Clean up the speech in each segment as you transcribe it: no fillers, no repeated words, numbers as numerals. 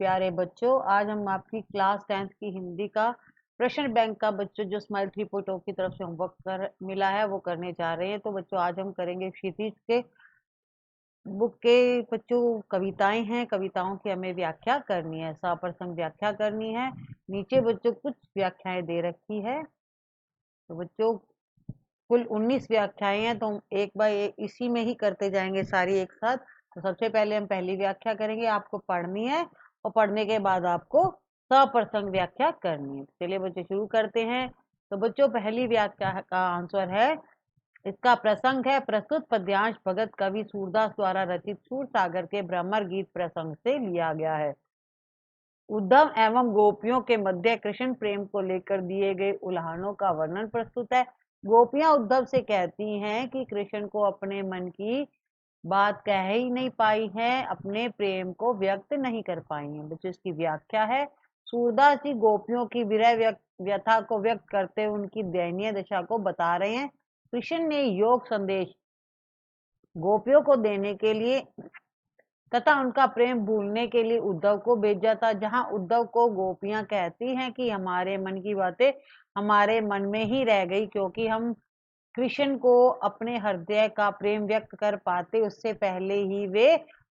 प्यारे बच्चों, आज हम आपकी क्लास 10th की हिंदी का प्रश्न बैंक का बच्चों जो स्माइल 3.0 की तरफ से होमवर्क कर मिला है वो करने जा रहे हैं। तो बच्चों आज हम करेंगे क्षितिज के बुक के बच्चों कविताएं हैं, कविताओं की हमें व्याख्या करनी है, सप्रसंग व्याख्या करनी है। नीचे बच्चों कुछ व्याख्याएं दे रखी है। तो बच्चों कुल 19 व्याख्याएं हैं, तो हम एक बार इसी में ही करते जाएंगे सारी एक साथ। तो सबसे पहले हम पहली व्याख्या करेंगे, आपको पढ़नी है और पढ़ने के बाद आपको सप्रसंग व्याख्या करनी है। चलिए बच्चों शुरू करते हैं। तो बच्चों पहली व्याख्या का आंसर है, इसका प्रसंग है प्रस्तुत पद्यांश भगत कवि सूरदास द्वारा रचित सूर सागर के भ्रमर गीत प्रसंग से लिया गया है। उद्धव एवं गोपियों के मध्य कृष्ण प्रेम को लेकर दिए गए उल्हानों का वर्णन प्रस्तुत है। गोपियां उद्धव से कहती हैं कि कृष्ण को अपने मन की बात कह ही नहीं पाई है, अपने प्रेम को व्यक्त नहीं कर पाई है। बच्चों इसकी व्याख्या है, सूरदास जी गोपियों की विरह व्यथा को व्यक्त करते हुए उनकी दयनीय दशा को बता रहे हैं। कृष्ण ने योग संदेश गोपियों को देने के लिए तथा उनका प्रेम भूलने के लिए उद्धव को भेजा था। जहां उद्धव को गोपियां कहती हैं कि हमारे मन की बातें हमारे मन में ही रह गई, क्योंकि हम कृष्ण को अपने हृदय का प्रेम व्यक्त कर पाते उससे पहले ही वे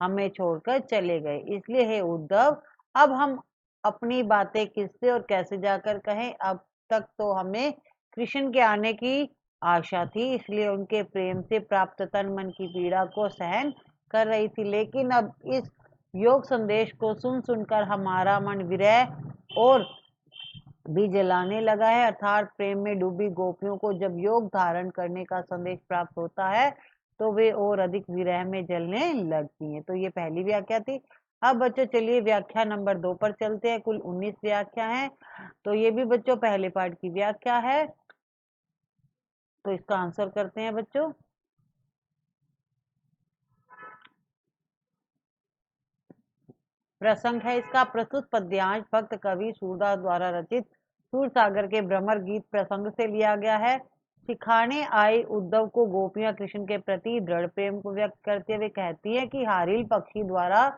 हमें छोड़कर चले गए। इसलिए हे उद्धव, अब हम अपनी बातें किससे और कैसे जाकर कहें। अब तक तो हमें कृष्ण के आने की आशा थी, इसलिए उनके प्रेम से प्राप्त तन मन की पीड़ा को सहन कर रही थी, लेकिन अब इस योग संदेश को सुन सुनकर हमारा मन विरह और भी जलाने लगा है। अर्थात प्रेम में डूबी गोपियों को जब योग धारण करने का संदेश प्राप्त होता है तो वे और अधिक विरह में जलने लगती हैं। तो ये पहली व्याख्या थी। अब बच्चों चलिए व्याख्या नंबर 2 पर चलते हैं। कुल 19 व्याख्या है, तो ये भी बच्चों पहले पार्ट की व्याख्या है। तो इसका आंसर करते हैं बच्चों। प्रसंग है इसका, प्रस्तुत पद्यांश भक्त कवि सूरदास द्वारा रचित सूर सागर के भ्रमर गीत प्रसंग से लिया गया है। सिखाने आए उद्धव को गोपियां कृष्ण के प्रति दृढ़ प्रेम को व्यक्त करते हुए कहती है कि हारिल पक्षी द्वारा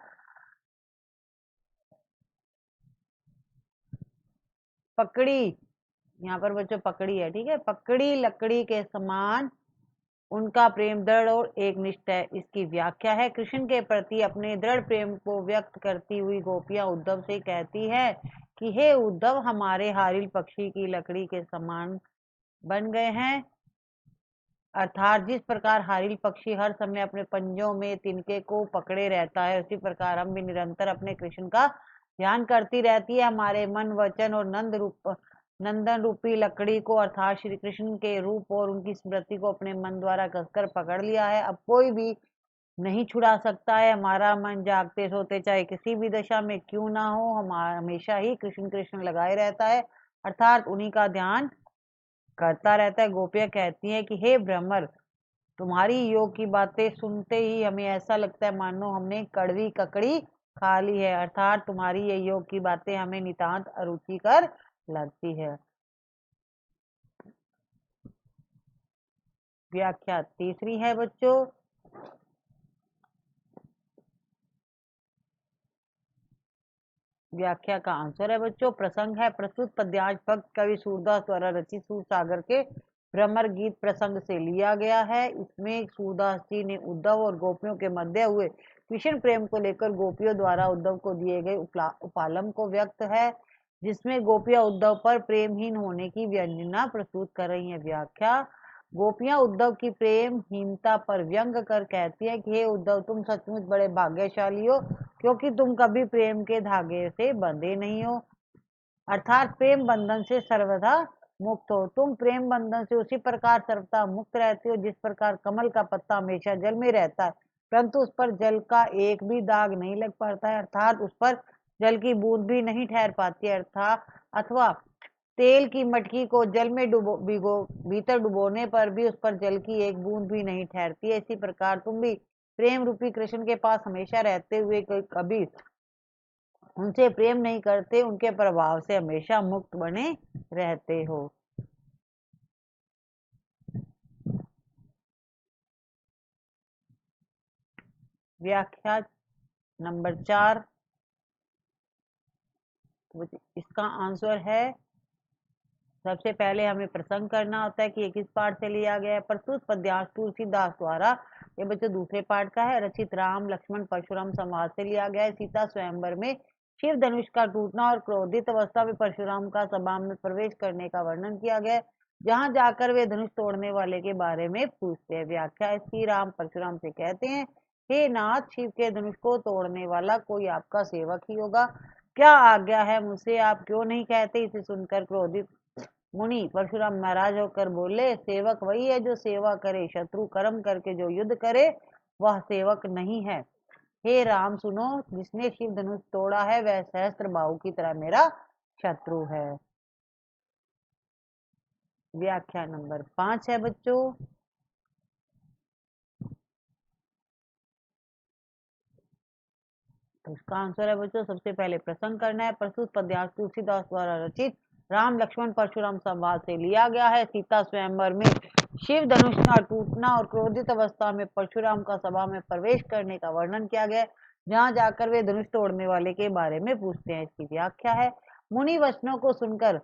पकड़ी, यहाँ पर बच्चों पकड़ी है, ठीक है, पकड़ी लकड़ी के समान उनका प्रेम दृढ़ और एकनिष्ठ है। इसकी व्याख्या है, कृष्ण के प्रति अपने दृढ़ प्रेम को व्यक्त करती हुई गोपियां उद्धव से कहती है कि हे उद्धव, हमारे हारिल पक्षी की लकड़ी के समान बन गए हैं। अर्थात जिस प्रकार हारिल पक्षी हर समय अपने पंजों में तिनके को पकड़े रहता है, उसी प्रकार हम भी निरंतर अपने कृष्ण का ध्यान करती रहती है। हमारे मन वचन और नंदन रूपी लकड़ी को अर्थात श्री कृष्ण के रूप और उनकी स्मृति को अपने मन द्वारा कसकर पकड़ लिया है। अब कोई भी नहीं छुड़ा सकता है। हमारा मन जागते सोते चाहे किसी भी दशा में क्यों ना हो, हमारा हमेशा ही कृष्ण कृष्ण लगाए रहता है, अर्थात उन्हीं का ध्यान करता रहता है। गोपियां कहती हैं कि हे भ्रमर, तुम्हारी योग की बातें सुनते ही हमें ऐसा लगता है मानो हमने कड़वी ककड़ी खा ली है, अर्थात तुम्हारी ये योग की बातें हमें नितांत अरुचिकर लगती है। व्याख्या तीसरी है बच्चों, व्याख्या का आंसर है बच्चों, प्रसंग है प्रस्तुत पद्यांश भक्त कवि सूरदास द्वारा रचित सूर सागर के भ्रमर गीत प्रसंग से लिया गया है। इसमें सूरदास जी ने उद्धव और गोपियों के मध्य हुए कृष्ण प्रेम को लेकर गोपियों द्वारा उद्धव को दिए गए उपालम को व्यक्त है, जिसमें गोपियां उद्धव पर प्रेमहीन होने की व्यंजना प्रस्तुत कर रही है। व्याख्या, गोपियां उद्धव की प्रेमहीनता पर व्यंग कर कहती है कि हे उद्धव, तुम सचमुच बड़े भाग्यशाली हो, क्योंकि तुम कभी प्रेम के धागे से बंधे नहीं हो, अर्थात प्रेम बंधन से सर्वदा मुक्त हो। तुम प्रेम बंधन से उसी प्रकार सर्वदा मुक्त रहते हो जिस प्रकार कमल का पत्ता हमेशा जल में रहता है, परंतु उस पर जल का एक भी दाग नहीं लग पाता है, अर्थात उस पर जल की बूंद भी नहीं ठहर पाती है, अर्थात अथवा तेल की मटकी को जल में भीतर डुबोने पर भी उस पर जल की एक बूंद भी नहीं ठहरती है। इसी प्रकार तुम भी प्रेम रूपी कृष्ण के पास हमेशा रहते हुए कभी उनसे प्रेम नहीं करते, उनके प्रभाव से हमेशा मुक्त बने रहते हो। व्याख्या नंबर 4, इसका आंसर है, सबसे पहले हमें प्रसंग करना होता है कि ये किस पाठ से लिया गया है। प्रस्तुत पद्यांश तुलसीदास द्वारा, ये बच्चों दूसरे पाठ का है, रचित राम लक्ष्मण परशुराम संवाद से लिया गया है। सीता स्वयंवर में शिव धनुष का टूटना और क्रोधित अवस्था में परशुराम का सभा में प्रवेश करने का वर्णन किया गया है, जहां जाकर वे धनुष तोड़ने वाले के बारे में पूछते हैं। व्याख्या इसकी, राम परशुराम से कहते हैं, हे नाथ, शिव के धनुष को तोड़ने वाला कोई आपका सेवक ही होगा, क्या आज्ञा है मुझसे, आप क्यों नहीं कहते। इसे सुनकर क्रोधित मुनि परशुराम नाराज होकर बोले, सेवक वही है जो सेवा करे, शत्रु कर्म करके जो युद्ध करे वह सेवक नहीं है। हे राम सुनो, जिसने शिव धनुष तोड़ा है वह सहस्त्र बाहु की तरह मेरा शत्रु है। व्याख्या नंबर 5 है बच्चों, तो इसका आंसर है बच्चों, सबसे पहले प्रसंग करना है। प्रस्तुत पद्यांश तुलसीदास द्वारा रचित राम लक्ष्मण परशुराम संवाद से लिया गया है। सीता स्वयंवर में शिव धनुष का टूटना और क्रोधित अवस्था में परशुराम का सभा में प्रवेश करने का वर्णन किया गया है, जहां जाकर वे धनुष तोड़ने वाले के बारे में पूछते हैं। इसकी व्याख्या है, मुनि वचनों को सुनकर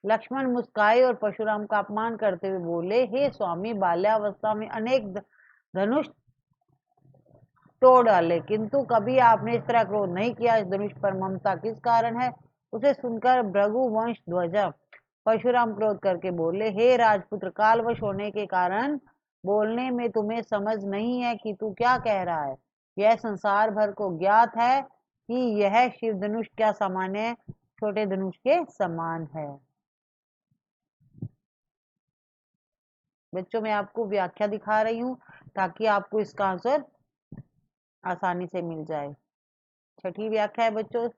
लक्ष्मण मुस्काए और परशुराम का अपमान करते हुए बोले, हे स्वामी, बाल्यावस्था में अनेक धनुष तोड़ डाले, किंतु कभी आपने इस तरह क्रोध नहीं किया। इस धनुष पर ममता किस कारण है। उसे सुनकर भृगु वंश ध्वजा परशुराम क्रोध करके बोले, हे राजपुत्र, कालवश होने के कारण बोलने में तुम्हें समझ नहीं है कि तू क्या कह रहा है। यह संसार भर को ज्ञात है कि यह शिव धनुष क्या सामान्य छोटे धनुष के समान है। बच्चों, मैं आपको व्याख्या दिखा रही हूँ ताकि आपको इसका आंसर आसानी से मिल जाए। छठी व्याख्या है बच्चों,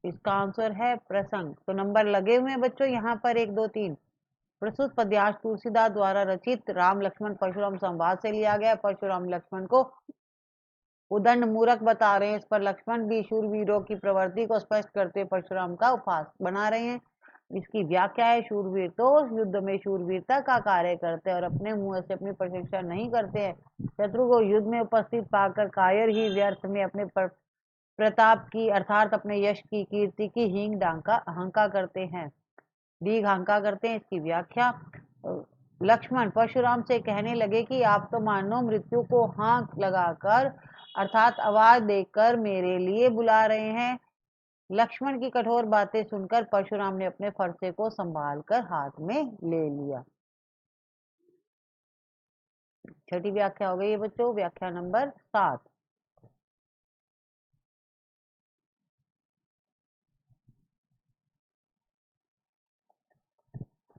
इसका आंसर है प्रसंग। तो नंबर लगे हुए हैं बच्चों यहाँ पर 1 2 3। प्रस्तुत पद्यांश तुलसीदास द्वारा रचित राम लक्ष्मण परशुराम संवाद से लिया गया। परशुराम लक्ष्मण को उदंड मूर्ख बता रहे हैं। इस पर लक्ष्मण भी शूरवीरों की प्रवृत्ति को स्पष्ट करते हुए परशुराम का उपहास बना रहे हैं। इसकी व्याख्या है, शूरवीर तो युद्ध में शूरवीरता का कार्य करते हैं और अपने मुंह से अपनी प्रशंसा नहीं करते हैं। शत्रु को युद्ध में उपस्थित पाकर कायर ही व्यर्थ में अपने प्रताप की अर्थात अपने यश की, कीर्ति की हींग डांका हंका करते हैं, दीघ हंका करते हैं। इसकी व्याख्या, लक्ष्मण परशुराम से कहने लगे कि आप तो मानो मृत्यु को हाँक लगाकर अर्थात आवाज देकर मेरे लिए बुला रहे हैं। लक्ष्मण की कठोर बातें सुनकर परशुराम ने अपने फरसे को संभाल कर हाथ में ले लिया। छठी व्याख्या हो गई है बच्चों। व्याख्या नंबर 7।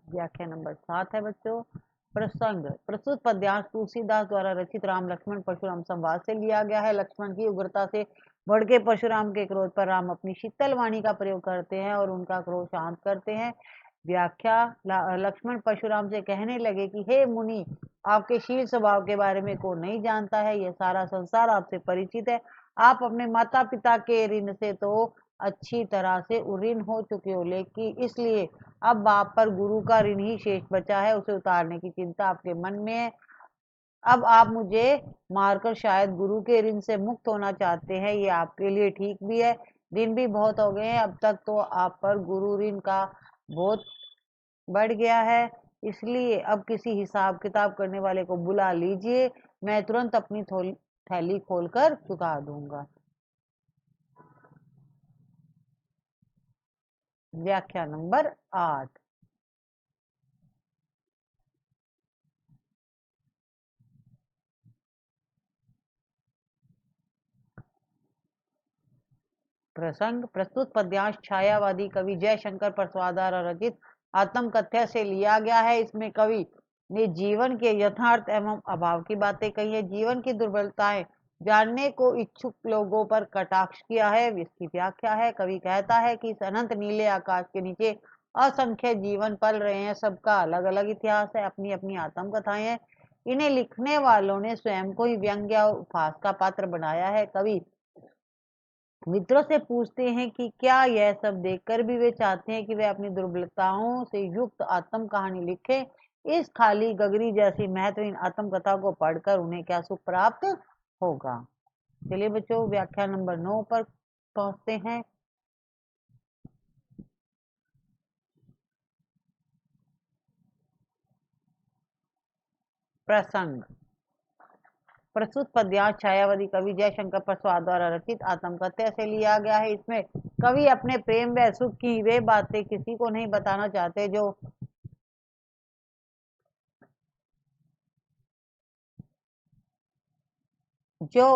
व्याख्या नंबर 7 है बच्चों, प्रसंग। प्रस्तुत पद्यांश तुलसीदास द्वारा रचित राम लक्ष्मण परशुराम संवाद से लिया गया है। लक्ष्मण की उग्रता से बढ़ के परशुराम के क्रोध पर राम अपनी शीतल वाणी का प्रयोग करते हैं और उनका क्रोध शांत करते हैं। व्याख्या, लक्ष्मण परशुराम से कहने लगे कि हे मुनि, आपके शील स्वभाव के बारे में कौन नहीं जानता है। यह सारा संसार आपसे परिचित है। आप अपने माता पिता के ऋण से तो अच्छी तरह से उऋण हो चुके हो, लेकिन इसलिए अब आप पर गुरु का ऋण ही शेष बचा है, उसे उतारने की चिंता आपके मन में है। अब आप मुझे मारकर शायद गुरु के ऋण से मुक्त होना चाहते हैं। ये आपके लिए ठीक भी है। दिन भी बहुत हो गए हैं, अब तक तो आप पर गुरु ऋण का बहुत बढ़ गया है, इसलिए अब किसी हिसाब किताब करने वाले को बुला लीजिए, मैं तुरंत अपनी थैली खोलकर चुका दूंगा। व्याख्या नंबर 8। प्रसंग। प्रस्तुत पद्यांश छायावादी कवि जयशंकर प्रसाद द्वारा रचित आत्मकथ्य से लिया गया है। इसमें कवि ने जीवन के यथार्थ एवं अभाव की बातें कही है, जीवन की दुर्बलताएं जानने को इच्छुक लोगों पर कटाक्ष किया है। इसकी व्याख्या है, कवि कहता है कि इस अनंत नीले आकाश के नीचे असंख्य जीवन पल रहे हैं, सबका अलग अलग इतिहास है, अपनी अपनी आत्मकथाएं हैं। इन्हें लिखने वालों ने स्वयं को ही व्यंग्य और उपहास का पात्र बनाया है। कवि मित्रों से पूछते हैं कि क्या यह सब देखकर भी वे चाहते हैं कि वे अपनी दुर्बलताओं से युक्त आत्म कहानी लिखें। इस खाली गगरी जैसी महत्वहीन आत्मकथा को पढ़कर उन्हें क्या सुख प्राप्त होगा। चलिए बच्चों, व्याख्या नंबर 9 पर पहुंचते हैं। प्रसंग। प्रस्तुत पद्यांश छायावादी कवि जयशंकर प्रसाद द्वारा रचित आत्मकथ्य से लिया गया है। इसमें कवि अपने प्रेम व सुख की वे बातें किसी को नहीं बताना चाहते जो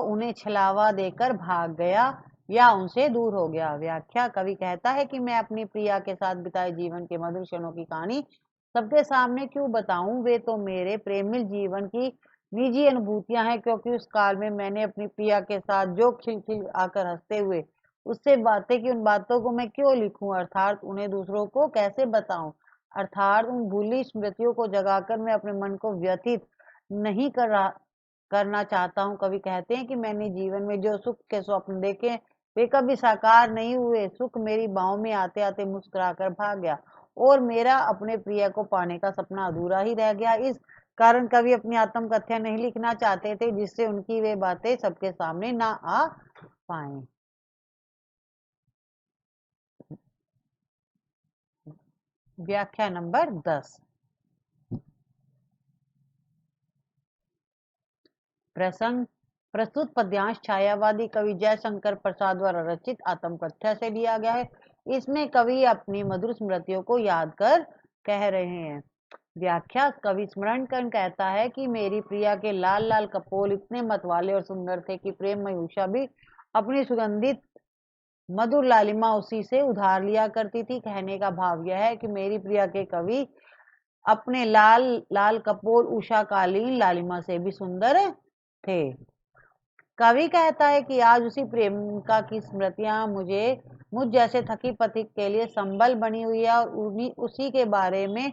उन्हें छलावा देकर भाग गया या उनसे दूर हो गया। व्याख्या। कवि कहता है कि मैं अपनी प्रिया के साथ बिताए जीवन के मधुर क्षणों की कहानी सबके सामने क्यों बताऊं, वे तो मेरे प्रेमिल जीवन की निजी अनुभूतियां हैं, क्योंकि उस काल में मैंने अपनी प्रिया के साथ जो खिलखिल आकर हंसते हुए उससे बातें की, उन बातों को मैं क्यों लिखूं, अर्थात उन्हें दूसरों को कैसे बताऊं, अर्थात उन भूली स्मृतियों को जगाकर मैं अपने मन को व्यथित नहीं करना चाहता हूँ। कवि कहते हैं कि मैंने जीवन में जो सुख के स्वप्न देखे वे कभी साकार नहीं हुए। सुख मेरी बाहों में आते आते मुस्कुराकर भाग गया और मेरा अपने प्रिय को पाने का सपना अधूरा ही रह गया। इस कारण कवि अपनी आत्मकथ्या नहीं लिखना चाहते थे जिससे उनकी वे बातें सबके सामने ना आ पाए। व्याख्या नंबर 10। प्रसंग। प्रस्तुत पद्यांश छायावादी कवि जयशंकर प्रसाद द्वारा रचित आत्मकथ्य से लिया गया है। इसमें कवि अपनी मधुर स्मृतियों को याद कर कह रहे हैं। व्याख्या। कवि स्मरण कर कहता है कि मेरी प्रिया के लाल लाल कपोल इतने मतवाले और सुंदर थे कि प्रेम में उषा भी अपनी सुगंधित मधुर लालिमा उसी से उधार लिया करती थी। कहने का भाव यह है कि मेरी प्रिया के कवि अपने लाल लाल कपोल उषा कालीन लालिमा से भी सुंदर थे। कवि कहता है कि आज उसी प्रेमिका की स्मृतियां मुझ जैसे थकी पथिक के लिए संबल बनी हुई है और उसी के बारे में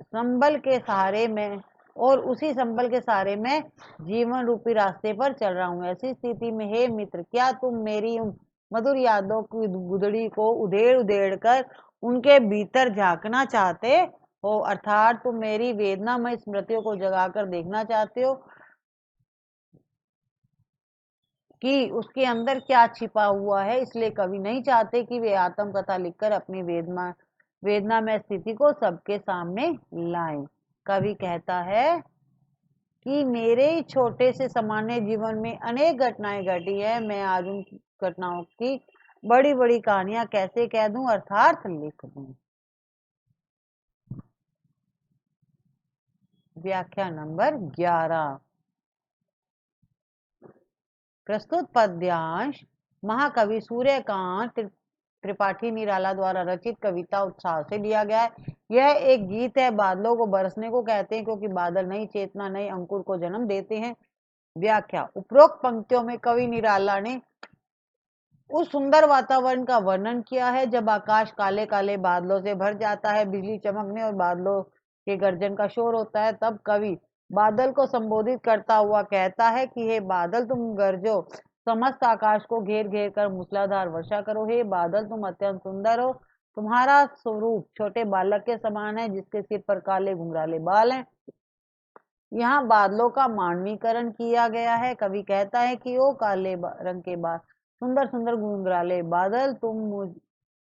संबल के सहारे में और उसी संबल के सहारे में जीवन रूपी रास्ते पर चल रहा हूँ। ऐसी स्थिति में हे मित्र, क्या तुम मेरी उन मधुर यादों की गुदड़ी को उधेड़ उधेड़ कर उनके भीतर झांकना चाहते हो, अर्थात तुम मेरी वेदनामय स्मृतियों को जगाकर देखना चाहते हो कि उसके अंदर क्या छिपा हुआ है। इसलिए कवि नहीं चाहते कि वे आत्मकथा लिखकर अपनी वेदना में स्थिति को सबके सामने लाएं। कवि कहता है कि मेरे ही छोटे से सामान्य जीवन में अनेक घटनाएं घटी है, मैं आज उन घटनाओं की बड़ी बड़ी कहानियां कैसे कह दूं, अर्थात लिख दूं। व्याख्या नंबर 11। प्रस्तुत पद्यांश महाकवि सूर्यकांत त्रिपाठी निराला द्वारा रचित कविता उत्साह से लिया गया है। यह एक गीत है। बादलों को बरसने को कहते हैं क्योंकि बादल नई चेतना नए अंकुर को जन्म देते हैं। व्याख्या। उपरोक्त पंक्तियों में कवि निराला ने उस सुंदर वातावरण का वर्णन किया है जब आकाश काले काले बादलों से भर जाता है, बिजली चमकने और बादलों के गर्जन का शोर होता है। तब कवि बादल को संबोधित करता हुआ कहता है कि हे बादल, तुम गरजो, समस्त आकाश को घेर घेर कर मूसलाधार वर्षा करो। हे बादल, तुम अत्यंत सुंदर हो, तुम्हारा स्वरूप छोटे बालक के समान है जिसके सिर पर काले घुंघराले बाल हैं। यहाँ बादलों का मानवीकरण किया गया है। कवि कहता है कि ओ काले रंग के बाल, सुंदर सुंदर घुंघराले बादल, तुम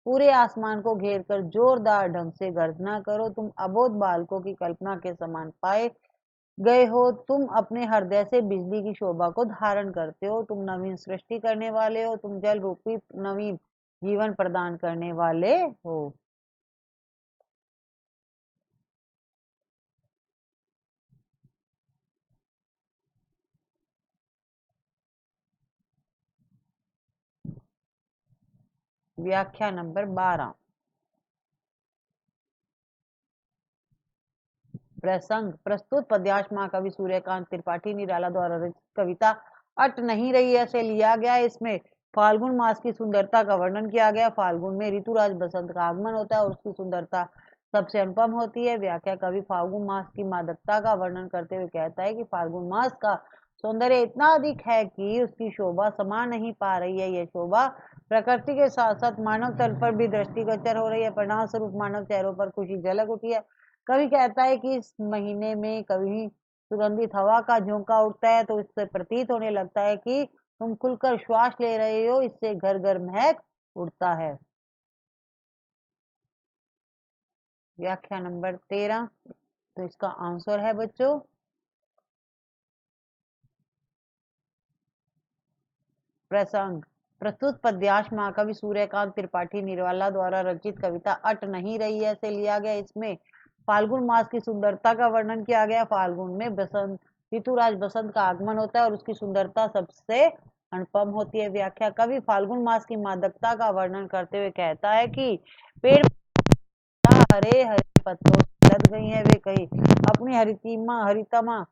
पूरे आसमान को घेर कर जोरदार ढंग से गर्जना करो। तुम अबोध बालकों की कल्पना के समान पाए गए हो। तुम अपने हृदय से बिजली की शोभा को धारण करते हो। तुम नवीन सृष्टि करने वाले हो। तुम जल रूपी नवीन जीवन प्रदान करने वाले हो। व्याख्या नंबर 12। प्रसंग। प्रस्तुत पद्यांश महाकवि सूर्यकांत त्रिपाठी निराला द्वारा रचित कविता अट नहीं रही है से लिया गया है। इसमें फाल्गुन मास की सुंदरता का वर्णन किया गया। फाल्गुन में ऋतुराज बसंत का आगमन होता है और उसकी सुंदरता सबसे अनुपम होती है। व्याख्या। कवि फाल्गुन मास की मादकता का वर्णन करते हुए कहता है कि फाल्गुन मास का सौंदर्य इतना अधिक है कि उसकी शोभा समा नहीं पा रही है। यह शोभा प्रकृति के साथ साथ मानव तल पर भी दृष्टिगोचर हो रही है। परिणाम स्वरूप मानव चेहरों पर खुशी झलक उठी है। कवि कहता है कि इस महीने में कभी सुगंधित हवा का झोंका उठता है तो इससे प्रतीत होने लगता है कि तुम खुलकर श्वास ले रहे हो, इससे घर घर महक उड़ता है। व्याख्या नंबर 13, तो इसका आंसर है बच्चों प्रसंग। प्रस्तुत पद्यांश महाकवि सूर्यकांत त्रिपाठी निराला द्वारा रचित कविता अट नहीं रही है से लिया गया। इसमें फाल्गुन मास की सुंदरता का वर्णन किया गया। फाल्गुन में बसंत ऋतुराज बसंत का आगमन होता है और उसकी सुंदरता सबसे अनुपम होती है। व्याख्या। कवि फाल्गुन मास की मादकता का वर्णन करते हुए कहता है कि पेड़ हरे हरे पत्तों से लद गई हैं, वे कहीं अपनी हरितमा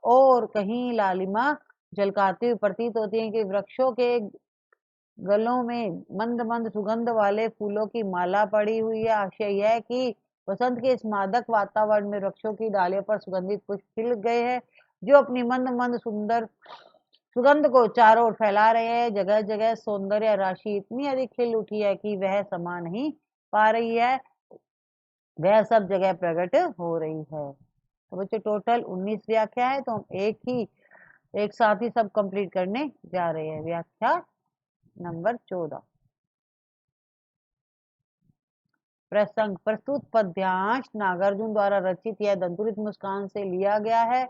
और कहीं लालिमा झलकाती हुई प्रतीत होती है कि वृक्षों के गलों में मंद मंद सुगंध वाले फूलों की माला पड़ी हुई है। आशय यह है कि बसंत के इस मादक वातावरण में वृक्षों की डालियों पर सुगंधित पुष्प खिल गए हैं, जो अपनी मंद मंद सुंदर सुगंध को चारों ओर फैला रहे हैं। जगह जगह सौंदर्य राशि इतनी अधिक खिल उठी है कि वह समा नहीं पा रही है, वह सब जगह प्रकट हो रही है। तो बच्चों टोटल 19 व्याख्या है, तो हम एक साथ ही सब कंप्लीट करने जा रहे हैं। व्याख्या नंबर 14। प्रसंग। प्रस्तुत पद्यांश नागार्जुन द्वारा रचित यह दंतुरित मुस्कान से लिया गया है।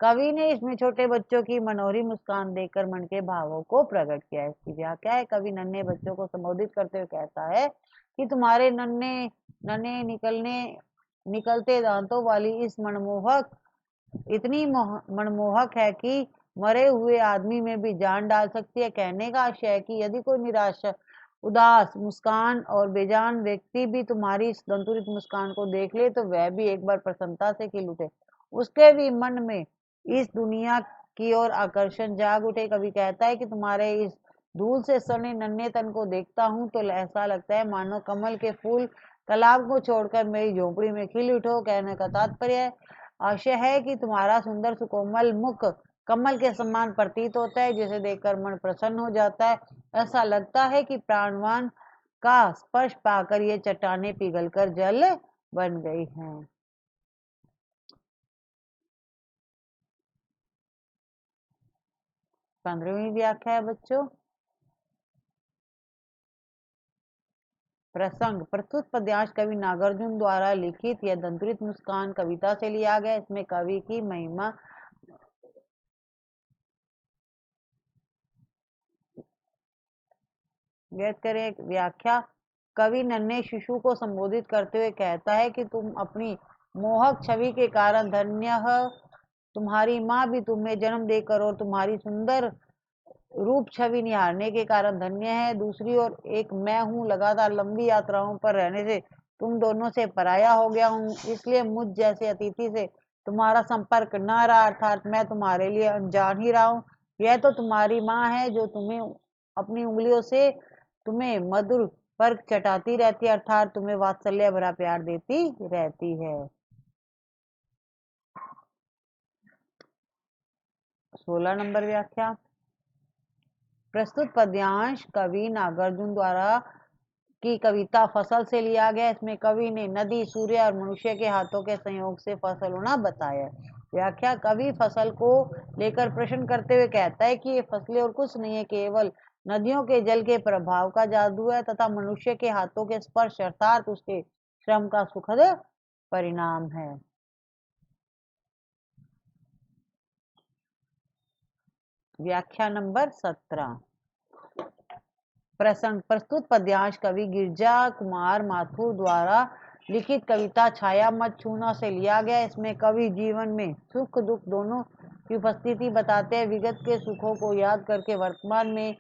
कवि ने इसमें छोटे बच्चों की मनोहरी मुस्कान देखकर मन के भावों को प्रकट किया है। इसकी व्याख्या है। कवि नन्हे बच्चों को संबोधित करते हुए कहता है कि तुम्हारे नन्हे नन्हे निकलते दांतों वाली इस इतनी मनमोहक है कि मरे हुए आदमी में भी जान डाल सकती है। कहने का आशय है कि यदि कोई निराशा उदास मुस्कान और बेजान व्यक्ति भी तुम्हारी इस दंतुरित मुस्कान को देख ले, तो वह भी एक बार प्रसन्नता से खिल उठे, उसके भी मन में इस दुनिया की ओर आकर्षण जाग उठे। कवि कहता है कि तुम्हारे इस धूल से सने नन्हे तन को देखता हूं तो ऐसा लगता है मानो कमल के फूल तालाब को छोड़कर मेरी झोपड़ी में खिल उठो। कहने का तात्पर्य आशय है कि तुम्हारा सुंदर सुकोमल मुख कमल के समान प्रतीत होता है, जिसे देखकर मन प्रसन्न हो जाता है। ऐसा लगता है कि प्राणवान का स्पर्श पाकर ये चट्टानें पिघलकर जल बन गई हैं। 15वीं व्याख्या है बच्चों। प्रसंग। प्रस्तुत पद्यांश कवि नागार्जुन द्वारा लिखित यह दंतुरित मुस्कान कविता से लिया गया। इसमें कवि की महिमा व्यक्त करें। व्याख्या। कवि नन्हे शिशु को संबोधित करते हुए कहता है कि तुम अपनी मोहक छवि के कारण धन्य हो, तुम्हारी माँ भी तुम्हें जन्म देकर और तुम्हारी सुंदर रूप छवि निहारने के कारण धन्य है। दूसरी ओर एक मैं हूँ, लगातार लंबी यात्राओं पर रहने से तुम दोनों से पराया हो गया हूँ, इसलिए मुझ जैसे अतिथि से तुम्हारा संपर्क न रहा, अर्थात मैं तुम्हारे लिए अनजान ही रहा हूँ। यह तो तुम्हारी माँ है जो तुम्हें अपनी उंगलियों से तुम्हें मधुर पर चटाती रहती है, अर्थात तुम्हें वात्सल्य भरा प्यार देती रहती है। 16 नंबर व्याख्या। प्रस्तुत पद्यांश कवि नागार्जुन द्वारा की कविता फसल से लिया गया। इसमें कवि ने नदी, सूर्य और मनुष्य के हाथों के संयोग से फसल होना बताया। व्याख्या। कवि फसल को लेकर प्रश्न करते हुए कहता है कि ये फसलें और कुछ नहीं है, केवल नदियों के जल के प्रभाव का जादू है तथा मनुष्य के हाथों के स्पर्श अर्थात उसके श्रम का सुखद परिणाम है। व्याख्या नंबर 17। प्रसंग। प्रस्तुत पद्यांश कवि गिरजा कुमार माथुर द्वारा लिखित कविता छाया मत छूना से लिया गया। इसमें कवि जीवन में सुख दुख दोनों की उपस्थिति बताते हैं। विगत के सुखों को याद करके वर्तमान में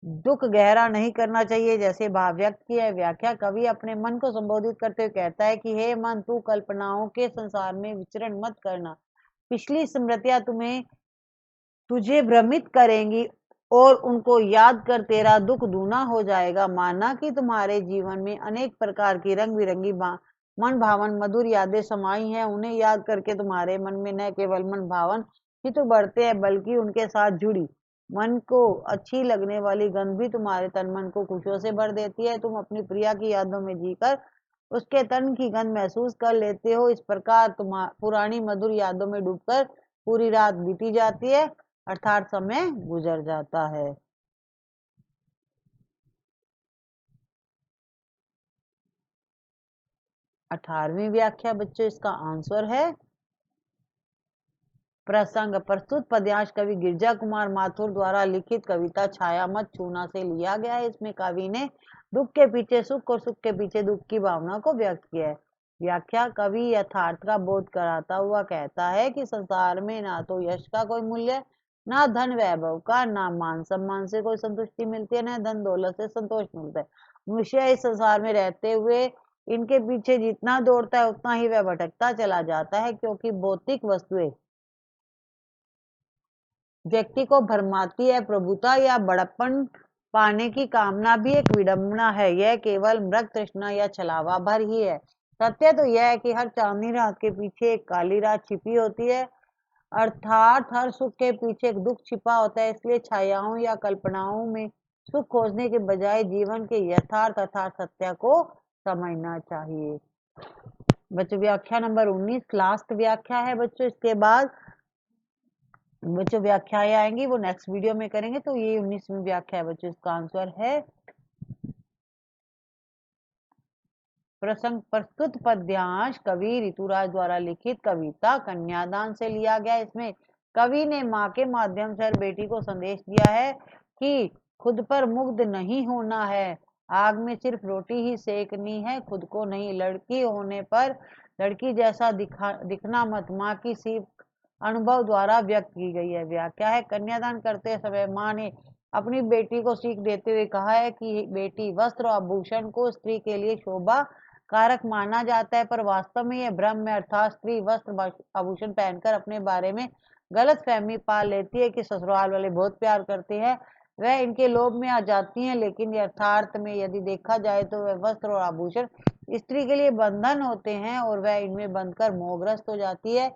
दुख गहरा नहीं करना चाहिए, जैसे भाव व्यक्त किया है। व्याख्या। कवि अपने मन को संबोधित करते हुए कहता है कि हे मन, तू कल्पनाओं के संसार में विचरण मत करना। पिछली स्मृतियां तुझे भ्रमित करेंगी और उनको याद कर तेरा दुख दूना हो जाएगा। माना कि तुम्हारे जीवन में अनेक प्रकार की रंग बिरंगी मन भावन मधुर यादें समाई हैं, उन्हें याद करके तुम्हारे मन में न केवल मन भावन चित्र बढ़ते हैं, बल्कि उनके साथ जुड़ी मन को अच्छी लगने वाली गंध भी तुम्हारे तन मन को खुशियों से भर देती है। तुम अपनी प्रिया की यादों में जीकर उसके तन की गंध महसूस कर लेते हो। इस प्रकार पुरानी मधुर यादों में डूबकर पूरी रात बीती जाती है। अर्थात समय गुजर जाता है। 18वीं व्याख्या बच्चों, इसका आंसर है प्रसंग। प्रस्तुत पद्यांश कवि गिरजा कुमार माथुर द्वारा लिखित कविता छाया मत छूना से लिया गया है। इसमें कवि ने दुख के पीछे सुख और सुख के पीछे दुख की भावना को व्यक्त किया है। व्याख्या, कवि यथार्थ का बोध कराता हुआ कहता है कि संसार में ना तो यश का कोई मूल्य, ना धन वैभव का, ना मान सम्मान से कोई संतुष्टि मिलती है, ना धन दौलत से संतोष मिलता है। मनुष्य इस संसार में रहते हुए इनके पीछे जितना दौड़ता है उतना ही वह भटकता चला जाता है, क्योंकि भौतिक वस्तुएं व्यक्ति को भरमाती है। प्रभुता या बड़प्पन पाने की कामना भी एक विडंबना है। यह केवल मृग तृष्णा या छलावा भर ही है। सत्य तो यह है कि हर चांदनी रात के पीछे एक काली रात छिपी होती है, अर्थात हर सुख के पीछे एक दुख छिपा होता है। इसलिए छायाओं या कल्पनाओं में सुख खोजने के बजाय जीवन के यथार्थ अर्थात सत्य को समझना चाहिए। बच्चों व्याख्या नंबर 19 लास्ट व्याख्या है बच्चों। इसके बाद बच्चों व्याख्याएं आएंगी, वो नेक्स्ट वीडियो में करेंगे। तो ये 19वीं व्याख्या है बच्चों, इसका आंसर है प्रसंग। प्रस्तुत पद्यांश कवि ऋतुराज द्वारा लिखित कविता कन्यादान से लिया गया। इसमें कवि ने माँ के माध्यम से हर बेटी को संदेश दिया है कि खुद पर मुग्ध नहीं होना है, आग में सिर्फ रोटी ही सेकनी है, खुद को नहीं। लड़की होने पर लड़की जैसा दिखना मत, माँ की सीख अनुभव द्वारा व्यक्त की गई है। व्याख्या है, कन्यादान करते समय माँ ने अपनी बेटी को सीख देते हुए कहा है कि बेटी, वस्त्र और आभूषण को स्त्री के लिए शोभा कारक माना जाता है, पर वास्तव में यह भ्रम है। अर्थात स्त्री वस्त्र आभूषण पहनकर अपने बारे में गलत फहमी पाल लेती है कि ससुराल वाले बहुत प्यार करते हैं, वह इनके लोभ में आ जाती हैं। लेकिन यथार्थ में यदि देखा जाए तो वह वस्त्र और आभूषण स्त्री के लिए बंधन होते हैं और वह इनमें बंधकर मोहग्रस्त हो जाती है,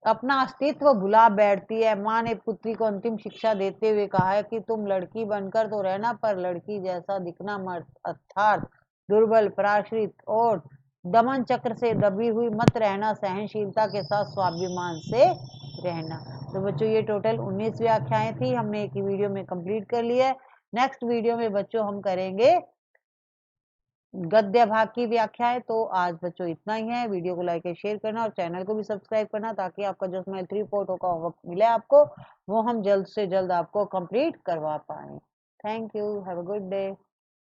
अपना अस्तित्व भुला बैठती है। माँ ने पुत्री को अंतिम शिक्षा देते हुए कहा है कि तुम लड़की बनकर तो रहना, पर लड़की जैसा दिखना मत, अर्थात दुर्बल, पराश्रित और दमन चक्र से दबी हुई मत रहना, सहनशीलता के साथ स्वाभिमान से रहना। तो बच्चों ये टोटल 19 व्याख्याएं थी, हमने एक ही वीडियो में कंप्लीट कर लिया है। नेक्स्ट वीडियो में बच्चों हम करेंगे गद्य भाग की व्याख्या है। तो आज बच्चों इतना ही है। वीडियो को लाइक और शेयर करना और चैनल को भी सब्सक्राइब करना, ताकि आपका जो स्माइल 3 का होमवर्क मिले आपको, वो हम जल्द से जल्द आपको कंप्लीट करवा पाए। Thank you, have a good day.